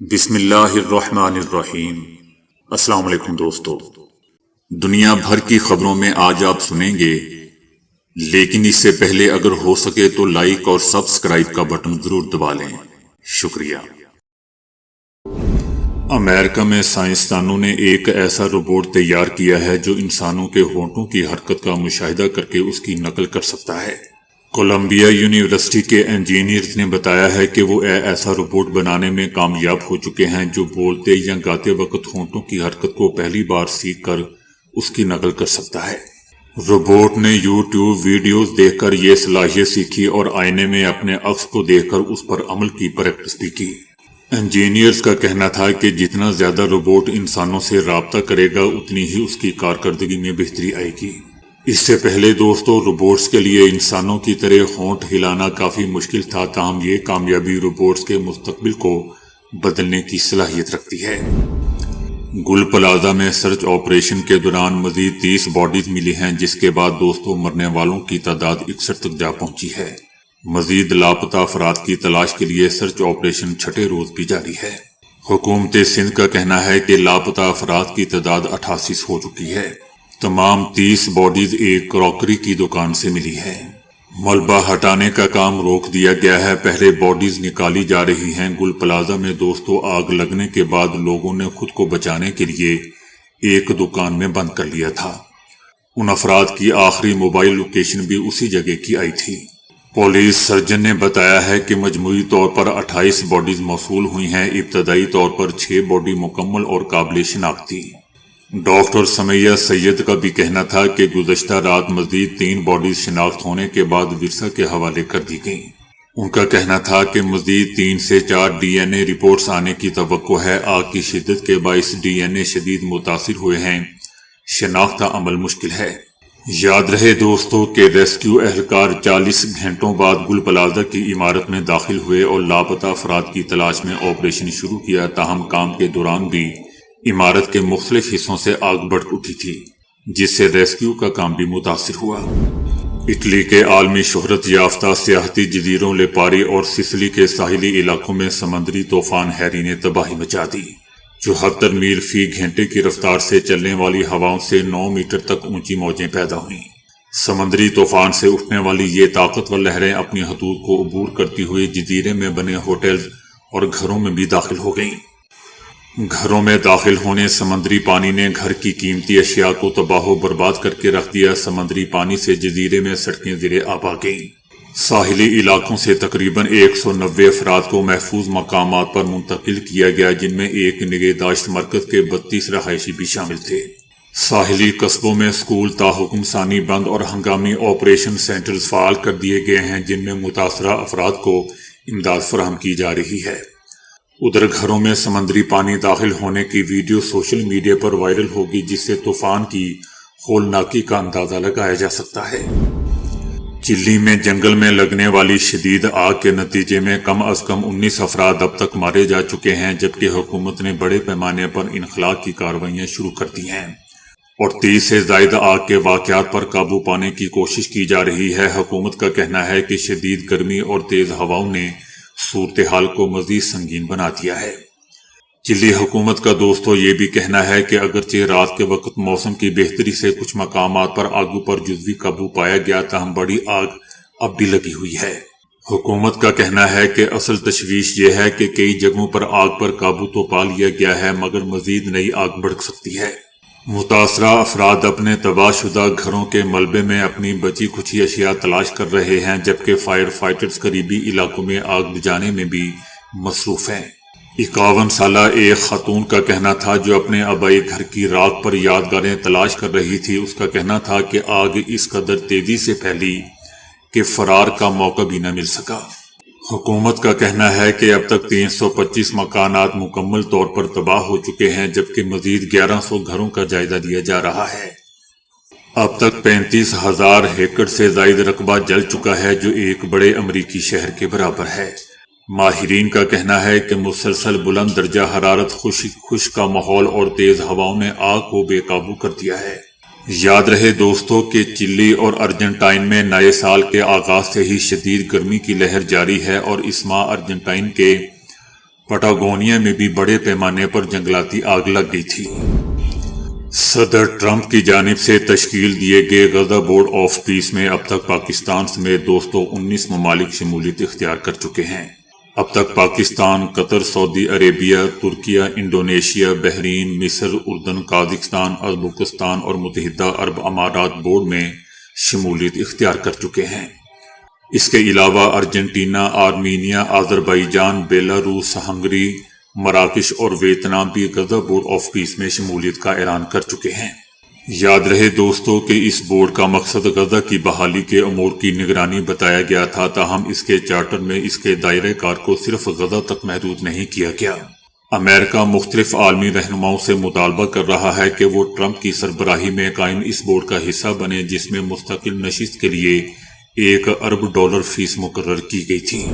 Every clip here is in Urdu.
بسم اللہ الرحمن الرحیم۔ السلام علیکم دوستو، دنیا بھر کی خبروں میں آج آپ سنیں گے، لیکن اس سے پہلے اگر ہو سکے تو لائک اور سبسکرائب کا بٹن ضرور دبا لیں۔ شکریہ۔ امریکہ میں سائنسدانوں نے ایک ایسا روبوٹ تیار کیا ہے جو انسانوں کے ہونٹوں کی حرکت کا مشاہدہ کر کے اس کی نقل کر سکتا ہے۔ کولمبیا یونیورسٹی کے انجینئرز نے بتایا ہے کہ وہ ایسا روبوٹ بنانے میں کامیاب ہو چکے ہیں جو بولتے یا گاتے وقت ہونٹوں کی حرکت کو پہلی بار سیکھ کر اس کی نقل کر سکتا ہے۔ روبوٹ نے یوٹیوب ویڈیوز دیکھ کر یہ صلاحیت سیکھی اور آئینے میں اپنے عکس کو دیکھ کر اس پر عمل کی پریکٹس بھی کی۔ انجینئرز کا کہنا تھا کہ جتنا زیادہ روبوٹ انسانوں سے رابطہ کرے گا اتنی ہی اس کی کارکردگی میں بہتری آئے گی۔ اس سے پہلے دوستو، روبوٹس کے لیے انسانوں کی طرح ہونٹ ہلانا کافی مشکل تھا، تاہم یہ کامیابی روبوٹس کے مستقبل کو بدلنے کی صلاحیت رکھتی ہے۔ گل پلازہ میں سرچ آپریشن کے دوران مزید 30 باڈیز ملی ہیں، جس کے بعد دوستو مرنے والوں کی تعداد 61 تک جا پہنچی ہے۔ مزید لاپتہ افراد کی تلاش کے لیے سرچ آپریشن چھٹے روز بھی جاری ہے۔ حکومت سندھ کا کہنا ہے کہ لاپتہ افراد کی تعداد 88 ہو چکی ہے۔ تمام 30 باڈیز ایک کراکری کی دکان سے ملی ہے۔ ملبہ ہٹانے کا کام روک دیا گیا ہے، پہلے باڈیز نکالی جا رہی ہیں۔ گل پلازہ میں دوستو آگ لگنے کے بعد لوگوں نے خود کو بچانے کے لیے ایک دکان میں بند کر لیا تھا۔ ان افراد کی آخری موبائل لوکیشن بھی اسی جگہ کی آئی تھی۔ پولیس سرجن نے بتایا ہے کہ مجموعی طور پر 28 باڈیز موصول ہوئی ہیں۔ ابتدائی طور پر 6 باڈی مکمل اور قابل شناخت تھی۔ ڈاکٹر سمیہ سید کا بھی کہنا تھا کہ گزشتہ رات مزید 3 باڈیز شناخت ہونے کے بعد ورثہ کے حوالے کر دی گئیں۔ ان کا کہنا تھا کہ مزید 3 سے 4 ڈی این اے رپورٹس آنے کی توقع ہے۔ آگ کی شدت کے باعث ڈی این اے شدید متاثر ہوئے ہیں، شناخت کا عمل مشکل ہے۔ یاد رہے دوستو کہ ریسکیو اہلکار 40 گھنٹوں بعد گل پلازہ کی عمارت میں داخل ہوئے اور لاپتہ افراد کی تلاش میں آپریشن شروع کیا، تاہم کام کے دوران بھی عمارت کے مختلف حصوں سے آگ بھڑک اٹھی تھی، جس سے ریسکیو کا کام بھی متاثر ہوا۔ اٹلی کے عالمی شہرت یافتہ سیاحتی جزیروں لیپاری اور سسلی کے ساحلی علاقوں میں سمندری طوفان ہیری نے تباہی مچا دی۔ 74 میل فی گھنٹے کی رفتار سے چلنے والی ہواؤں سے 9 میٹر تک اونچی موجیں پیدا ہوئیں۔ سمندری طوفان سے اٹھنے والی یہ طاقتور لہریں اپنی حدود کو عبور کرتی ہوئی جزیرے میں بنے ہوٹلز اور گھروں میں بھی داخل ہو گئیں۔ گھروں میں داخل ہونے سمندری پانی نے گھر کی قیمتی اشیاء کو تباہ و برباد کر کے رکھ دیا۔ سمندری پانی سے جزیرے میں سڑکیں زیر آب آ گئیں۔ ساحلی علاقوں سے تقریباً 190 افراد کو محفوظ مقامات پر منتقل کیا گیا، جن میں ایک نگہداشت مرکز کے 32 رہائشی بھی شامل تھے۔ ساحلی قصبوں میں سکول تاحکم ثانی بند اور ہنگامی آپریشن سینٹرز فعال کر دیے گئے ہیں، جن میں متاثرہ افراد کو امداد فراہم کی جا رہی ہے۔ ادھر گھروں میں سمندری پانی داخل ہونے کی ویڈیو سوشل میڈیا پر وائرل ہوگی، جس سے طوفان کی ہولناکی کا اندازہ لگایا جا سکتا ہے۔ چلی میں جنگل میں لگنے والی شدید آگ کے نتیجے میں کم از کم 19 افراد اب تک مارے جا چکے ہیں، جبکہ حکومت نے بڑے پیمانے پر انخلاء کی کارروائیاں شروع کر دی ہیں اور 30 سے زائد آگ کے واقعات پر قابو پانے کی کوشش کی جا رہی ہے۔ حکومت کا کہنا ہے کہ شدید گرمی اور تیز ہواؤں نے صورتحال کو مزید سنگین بنا دیا ہے۔ چلی حکومت کا دوستو یہ بھی کہنا ہے کہ اگرچہ رات کے وقت موسم کی بہتری سے کچھ مقامات پر آگوں پر جزوی قابو پایا گیا، تاہم بڑی آگ اب بھی لگی ہوئی ہے۔ حکومت کا کہنا ہے کہ اصل تشویش یہ ہے کہ کئی جگہوں پر آگ پر قابو تو پا لیا گیا ہے، مگر مزید نئی آگ بھڑک سکتی ہے۔ متاثرہ افراد اپنے تباہ شدہ گھروں کے ملبے میں اپنی بچی کچھی اشیاء تلاش کر رہے ہیں، جبکہ فائر فائٹرز قریبی علاقوں میں آگ بجھانے میں بھی مصروف ہیں۔ 51 سالہ ایک خاتون کا کہنا تھا جو اپنے آبائی گھر کی راکھ پر یادگاریں تلاش کر رہی تھی۔ اس کا کہنا تھا کہ آگ اس قدر تیزی سے پھیلی کہ فرار کا موقع بھی نہ مل سکا۔ حکومت کا کہنا ہے کہ اب تک 325 مکانات مکمل طور پر تباہ ہو چکے ہیں، جبکہ مزید 1100 گھروں کا جائزہ لیا جا رہا ہے۔ اب تک 35,000 ایکڑ سے زائد رقبہ جل چکا ہے، جو ایک بڑے امریکی شہر کے برابر ہے۔ ماہرین کا کہنا ہے کہ مسلسل بلند درجہ حرارت، خشک کا ماحول اور تیز ہواؤں نے آگ کو بے قابو کر دیا ہے۔ یاد رہے دوستو کہ چلی اور ارجنٹائن میں نئے سال کے آغاز سے ہی شدید گرمی کی لہر جاری ہے، اور اس ماہ ارجنٹائن کے پٹاگونیا میں بھی بڑے پیمانے پر جنگلاتی آگ لگ گئی تھی۔ صدر ٹرمپ کی جانب سے تشکیل دیے گئے غزہ بورڈ آف پیس میں اب تک پاکستان سمیت 219 ممالک شمولیت اختیار کر چکے ہیں۔ اب تک پاکستان، قطر، سعودی عربیہ، ترکیہ، انڈونیشیا، بحرین، مصر، اردن، قازقستان، ازبکستان اور متحدہ عرب امارات بورڈ میں شمولیت اختیار کر چکے ہیں۔ اس کے علاوہ Argentina, Armenia, Azerbaijan, Belarus, Hungary, مراکش اور ویتنام بھی غزہ بورڈ آف پیس میں شمولیت کا اعلان کر چکے ہیں۔ یاد رہے دوستو کہ اس بورڈ کا مقصد غزہ کی بحالی کے امور کی نگرانی بتایا گیا تھا، تاہم اس کے چارٹر میں اس کے دائرہ کار کو صرف غزہ تک محدود نہیں کیا گیا۔ امریکہ مختلف عالمی رہنماؤں سے مطالبہ کر رہا ہے کہ وہ ٹرمپ کی سربراہی میں قائم اس بورڈ کا حصہ بنے، جس میں مستقل نشست کے لیے $1 ارب فیس مقرر کی گئی تھی۔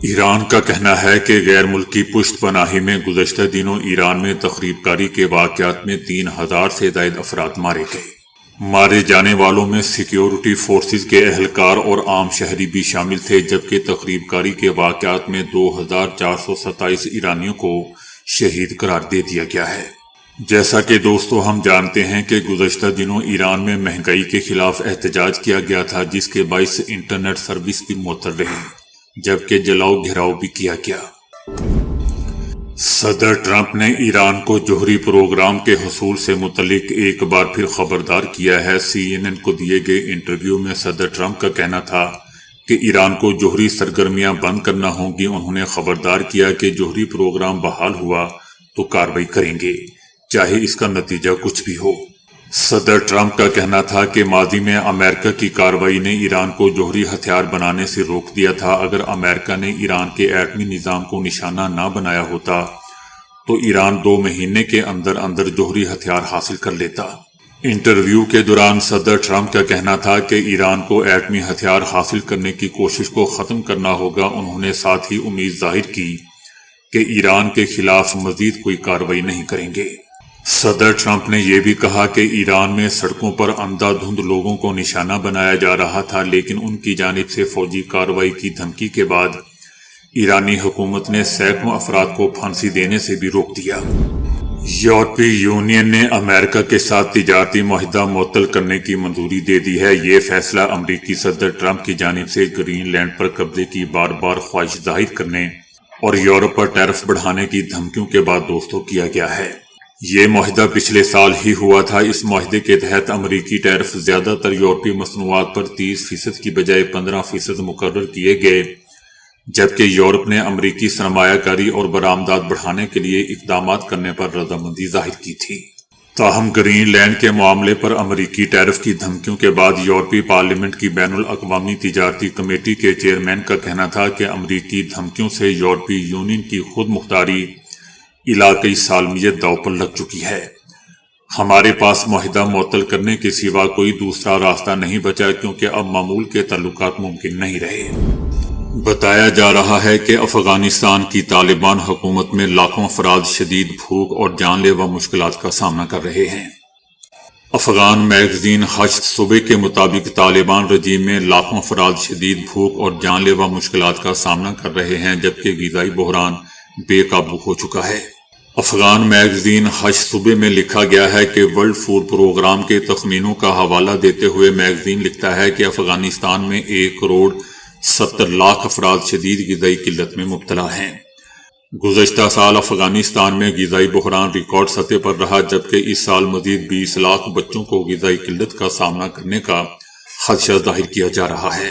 ایران کا کہنا ہے کہ غیر ملکی پشت پناہی میں گزشتہ دنوں ایران میں تخریب کاری کے واقعات میں 3000 سے زائد افراد مارے گئے۔ مارے جانے والوں میں سیکیورٹی فورسز کے اہلکار اور عام شہری بھی شامل تھے، جبکہ تخریب کاری کے واقعات میں 2427 ایرانیوں کو شہید قرار دے دیا گیا ہے۔ جیسا کہ دوستو ہم جانتے ہیں کہ گزشتہ دنوں ایران میں مہنگائی کے خلاف احتجاج کیا گیا تھا، جس کے باعث انٹرنیٹ سروس بھی معطل رہی، جبکہ جلاؤ گھیراؤ بھی کیا گیا۔ صدر ٹرمپ نے ایران کو جوہری پروگرام کے حصول سے متعلق ایک بار پھر خبردار کیا ہے۔ CNN کو دیے گئے انٹرویو میں صدر ٹرمپ کا کہنا تھا کہ ایران کو جوہری سرگرمیاں بند کرنا ہوں گی۔ انہوں نے خبردار کیا کہ جوہری پروگرام بحال ہوا تو کارروائی کریں گے، چاہے اس کا نتیجہ کچھ بھی ہو۔ صدر ٹرمپ کا کہنا تھا کہ ماضی میں امریکہ کی کارروائی نے ایران کو جوہری ہتھیار بنانے سے روک دیا تھا۔ اگر امریکہ نے ایران کے ایٹمی نظام کو نشانہ نہ بنایا ہوتا تو ایران 2 مہینے کے اندر اندر جوہری ہتھیار حاصل کر لیتا۔ انٹرویو کے دوران صدر ٹرمپ کا کہنا تھا کہ ایران کو ایٹمی ہتھیار حاصل کرنے کی کوشش کو ختم کرنا ہوگا۔ انہوں نے ساتھ ہی امید ظاہر کی کہ ایران کے خلاف مزید کوئی کارروائی نہیں کریں گے۔ صدر ٹرمپ نے یہ بھی کہا کہ ایران میں سڑکوں پر اندھا دھند لوگوں کو نشانہ بنایا جا رہا تھا، لیکن ان کی جانب سے فوجی کارروائی کی دھمکی کے بعد ایرانی حکومت نے سینکڑوں افراد کو پھانسی دینے سے بھی روک دیا۔ یورپی یونین نے امریکہ کے ساتھ تجارتی معاہدہ معطل کرنے کی منظوری دے دی ہے۔ یہ فیصلہ امریکی صدر ٹرمپ کی جانب سے گرین لینڈ پر قبضے کی بار بار خواہش ظاہر کرنے اور یورپ پر ٹیرف بڑھانے کی دھمکیوں کے بعد دوستوں کیا گیا ہے۔ یہ معاہدہ پچھلے سال ہی ہوا تھا۔ اس معاہدے کے تحت امریکی ٹیرف زیادہ تر یورپی مصنوعات پر 30% کی بجائے 15% مقرر کیے گئے، جبکہ یورپ نے امریکی سرمایہ کاری اور برآمدات بڑھانے کے لیے اقدامات کرنے پر رضامندی ظاہر کی تھی۔ تاہم گرین لینڈ کے معاملے پر امریکی ٹیرف کی دھمکیوں کے بعد یورپی پارلیمنٹ کی بین الاقوامی تجارتی کمیٹی کے چیئرمین کا کہنا تھا کہ امریکی دھمکیوں سے یورپی یونین کی خود مختاری علاقائی سالمیت داؤ پر لگ چکی ہے۔ ہمارے پاس معاہدہ معطل کرنے کے سوا کوئی دوسرا راستہ نہیں بچا، کیونکہ اب معمول کے تعلقات ممکن نہیں رہے۔ بتایا جا رہا ہے کہ افغانستان کی طالبان حکومت میں لاکھوں افراد شدید بھوک اور جان لیوا مشکلات کا سامنا کر رہے ہیں۔ افغان میگزین ہشت صبح کے مطابق طالبان رجیم میں لاکھوں افراد شدید بھوک اور جان لیوا مشکلات کا سامنا کر رہے ہیں، جبکہ غذائی بحران بے قابو ہو چکا ہے۔ افغان میگزین ہشت صبح میں لکھا گیا ہے کہ ورلڈ فوڈ پروگرام کے تخمینوں کا حوالہ دیتے ہوئے میگزین لکھتا ہے کہ افغانستان میں 1,70,00,000 افراد شدید غذائی قلت میں مبتلا ہیں۔ گزشتہ سال افغانستان میں غذائی بحران ریکارڈ سطح پر رہا، جبکہ اس سال مزید 20 لاکھ بچوں کو غذائی قلت کا سامنا کرنے کا خدشہ ظاہر کیا جا رہا ہے۔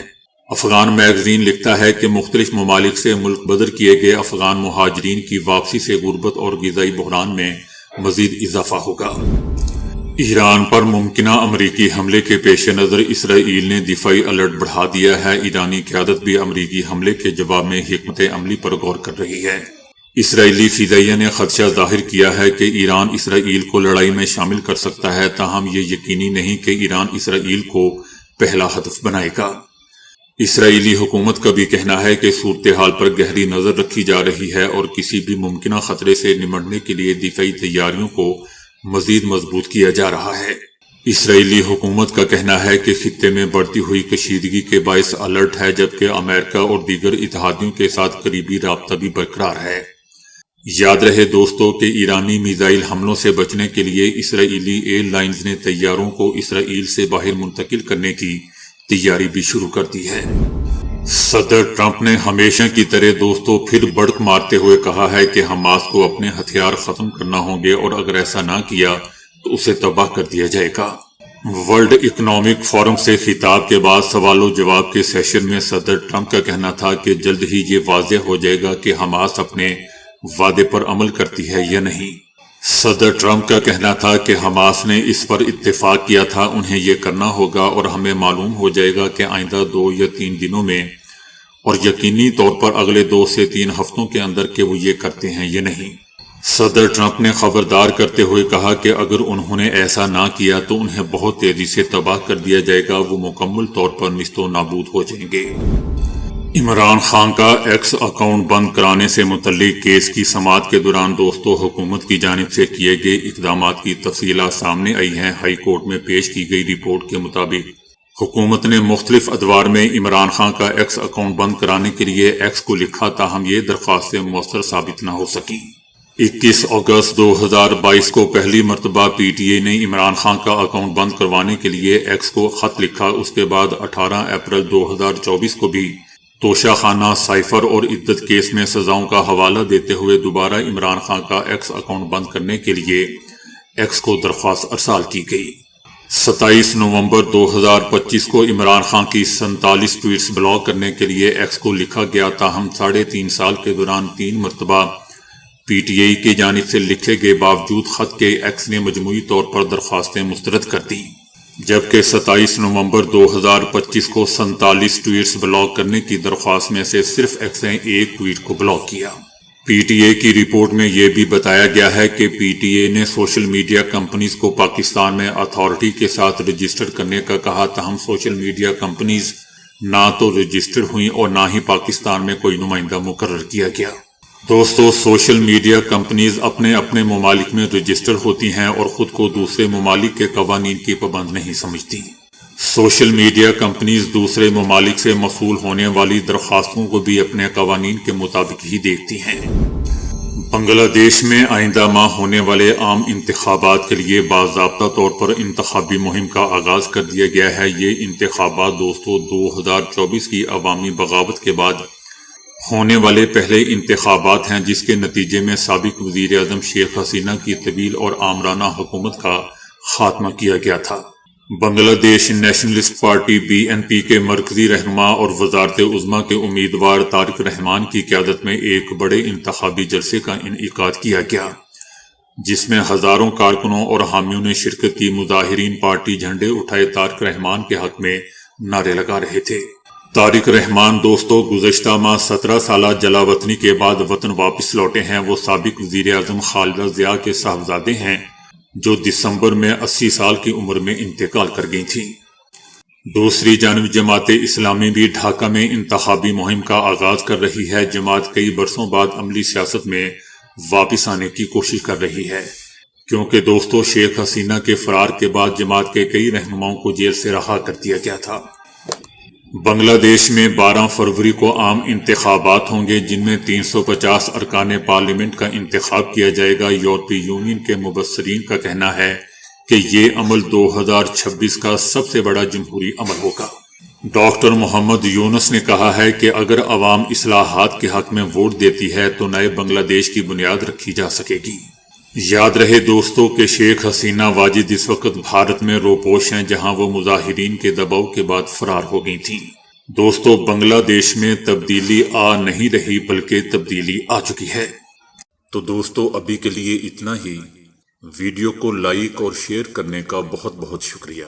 افغان میگزین لکھتا ہے کہ مختلف ممالک سے ملک بدر کیے گئے افغان مہاجرین کی واپسی سے غربت اور غذائی بحران میں مزید اضافہ ہوگا۔ ایران پر ممکنہ امریکی حملے کے پیش نظر اسرائیل نے دفاعی الرٹ بڑھا دیا ہے۔ ایرانی قیادت بھی امریکی حملے کے جواب میں حکمت عملی پر غور کر رہی ہے۔ اسرائیلی فضائیہ نے خدشہ ظاہر کیا ہے کہ ایران اسرائیل کو لڑائی میں شامل کر سکتا ہے، تاہم یہ یقینی نہیں کہ ایران اسرائیل کو پہلا ہدف بنائے گا۔ اسرائیلی حکومت کا بھی کہنا ہے کہ صورتحال پر گہری نظر رکھی جا رہی ہے اور کسی بھی ممکنہ خطرے سے نمٹنے کے لیے دفاعی تیاریوں کو مزید مضبوط کیا جا رہا ہے۔ اسرائیلی حکومت کا کہنا ہے کہ خطے میں بڑھتی ہوئی کشیدگی کے باعث الرٹ ہے، جبکہ امریکہ اور دیگر اتحادیوں کے ساتھ قریبی رابطہ بھی برقرار ہے۔ یاد رہے دوستو کہ ایرانی میزائل حملوں سے بچنے کے لیے اسرائیلی ایئر لائنز نے طیاروں کو اسرائیل سے باہر منتقل کرنے کی تیاری بھی شروع کر دی ہے۔ صدر ٹرمپ نے ہمیشہ کی طرح دوستو پھر بڑک مارتے ہوئے کہا ہے کہ حماس کو اپنے ہتھیار ختم کرنا ہوں گے، اور اگر ایسا نہ کیا تو اسے تباہ کر دیا جائے گا۔ ورلڈ اکنامک فورم سے خطاب کے بعد سوال و جواب کے سیشن میں صدر ٹرمپ کا کہنا تھا کہ جلد ہی یہ واضح ہو جائے گا کہ حماس اپنے وعدے پر عمل کرتی ہے یا نہیں۔ صدر ٹرمپ کا کہنا تھا کہ حماس نے اس پر اتفاق کیا تھا، انہیں یہ کرنا ہوگا، اور ہمیں معلوم ہو جائے گا کہ آئندہ 2 یا 3 دنوں میں، اور یقینی طور پر اگلے 2 سے 3 ہفتوں کے اندر کہ وہ یہ کرتے ہیں یا نہیں۔ صدر ٹرمپ نے خبردار کرتے ہوئے کہا کہ اگر انہوں نے ایسا نہ کیا تو انہیں بہت تیزی سے تباہ کر دیا جائے گا، وہ مکمل طور پر نیست و نابود ہو جائیں گے۔ عمران خان کا ایکس اکاؤنٹ بند کرانے سے متعلق کیس کی سماعت کے دوران دوستو حکومت کی جانب سے کیے گئے اقدامات کی تفصیلات سامنے آئی ہیں۔ ہائی کورٹ میں پیش کی گئی رپورٹ کے مطابق حکومت نے مختلف ادوار میں عمران خان کا ایکس اکاؤنٹ بند کرانے کے لیے ایکس کو لکھا، تاہم یہ درخواستیں مؤثر ثابت نہ ہو سکیں۔ 21 اگست 2022 کو پہلی مرتبہ پی ٹی اے نے عمران خان کا اکاؤنٹ بند کروانے کے لیے ایکس کو خط لکھا۔ اس کے بعد 18 اپریل 2024 کو بھی توشہ خانہ، سائفر اور عدت کیس میں سزاؤں کا حوالہ دیتے ہوئے دوبارہ عمران خان کا ایکس اکاؤنٹ بند کرنے کے لیے ایکس کو درخواست ارسال کی گئی۔ 27 نومبر 2025 کو عمران خان کی 47 ٹویٹس بلاک کرنے کے لیے ایکس کو لکھا گیا، تاہم 3.5 سال کے دوران 3 مرتبہ پی ٹی آئی کی جانب سے لکھے گئے باوجود خط کے ایکس نے مجموعی طور پر درخواستیں مسترد کر دیں، جبکہ 27 نومبر 2025 کو 47 ٹویٹس بلاک کرنے کی درخواست میں سے صرف ایکس نے 1 ٹویٹ کو بلاک کیا۔ پی ٹی اے کی رپورٹ میں یہ بھی بتایا گیا ہے کہ پی ٹی اے نے سوشل میڈیا کمپنیز کو پاکستان میں اتھارٹی کے ساتھ رجسٹر کرنے کا کہا، تاہم سوشل میڈیا کمپنیز نہ تو رجسٹر ہوئیں اور نہ ہی پاکستان میں کوئی نمائندہ مقرر کیا گیا۔ دوستو سوشل میڈیا کمپنیز اپنے اپنے ممالک میں رجسٹر ہوتی ہیں اور خود کو دوسرے ممالک کے قوانین کی پابند نہیں سمجھتی۔ سوشل میڈیا کمپنیز دوسرے ممالک سے موصول ہونے والی درخواستوں کو بھی اپنے قوانین کے مطابق ہی دیکھتی ہیں۔ بنگلہ دیش میں آئندہ ماہ ہونے والے عام انتخابات کے لیے باضابطہ طور پر انتخابی مہم کا آغاز کر دیا گیا ہے۔ یہ انتخابات دوستو 2024 کی عوامی بغاوت کے بعد ہونے والے پہلے انتخابات ہیں، جس کے نتیجے میں سابق وزیر اعظم شیخ حسینہ کی طویل اور آمرانہ حکومت کا خاتمہ کیا گیا تھا۔ Bangladesh Nationalist Party B N P کے مرکزی رہنما اور وزارت عظمیٰ کے امیدوار طارق رحمان کی قیادت میں ایک بڑے انتخابی جلسے کا انعقاد کیا گیا، جس میں ہزاروں کارکنوں اور حامیوں نے شرکت کی۔ مظاہرین پارٹی جھنڈے اٹھائے طارق رحمان کے حق میں نعرے لگا رہے تھے۔ طارق رحمان دوستو گزشتہ ماہ 17 سالہ جلا وطنی کے بعد وطن واپس لوٹے ہیں۔ وہ سابق وزیر اعظم خالدہ ضیاء کے صاحبزادے ہیں، جو دسمبر میں 80 سال کی عمر میں انتقال کر گئی تھیں۔ دوسری جانب جماعت اسلامی بھی ڈھاکہ میں انتخابی مہم کا آغاز کر رہی ہے۔ جماعت کئی برسوں بعد عملی سیاست میں واپس آنے کی کوشش کر رہی ہے، کیونکہ دوستو شیخ حسینہ کے فرار کے بعد جماعت کے کئی رہنماؤں کو جیل سے رہا کر دیا گیا تھا۔ بنگلہ دیش میں 12 فروری کو عام انتخابات ہوں گے، جن میں 350 ارکان پارلیمنٹ کا انتخاب کیا جائے گا۔ یورپی یونین کے مبصرین کا کہنا ہے کہ یہ عمل 2026 کا سب سے بڑا جمہوری عمل ہوگا۔ ڈاکٹر محمد یونس نے کہا ہے کہ اگر عوام اصلاحات کے حق میں ووٹ دیتی ہے تو نئے بنگلہ دیش کی بنیاد رکھی جا سکے گی۔ یاد رہے دوستو کہ شیخ حسینہ واجد اس وقت بھارت میں روپوش ہیں، جہاں وہ مظاہرین کے دباؤ کے بعد فرار ہو گئی تھیں۔ دوستو بنگلہ دیش میں تبدیلی آ نہیں رہی بلکہ تبدیلی آ چکی ہے۔ تو دوستو ابھی کے لیے اتنا ہی۔ ویڈیو کو لائک اور شیئر کرنے کا بہت بہت شکریہ۔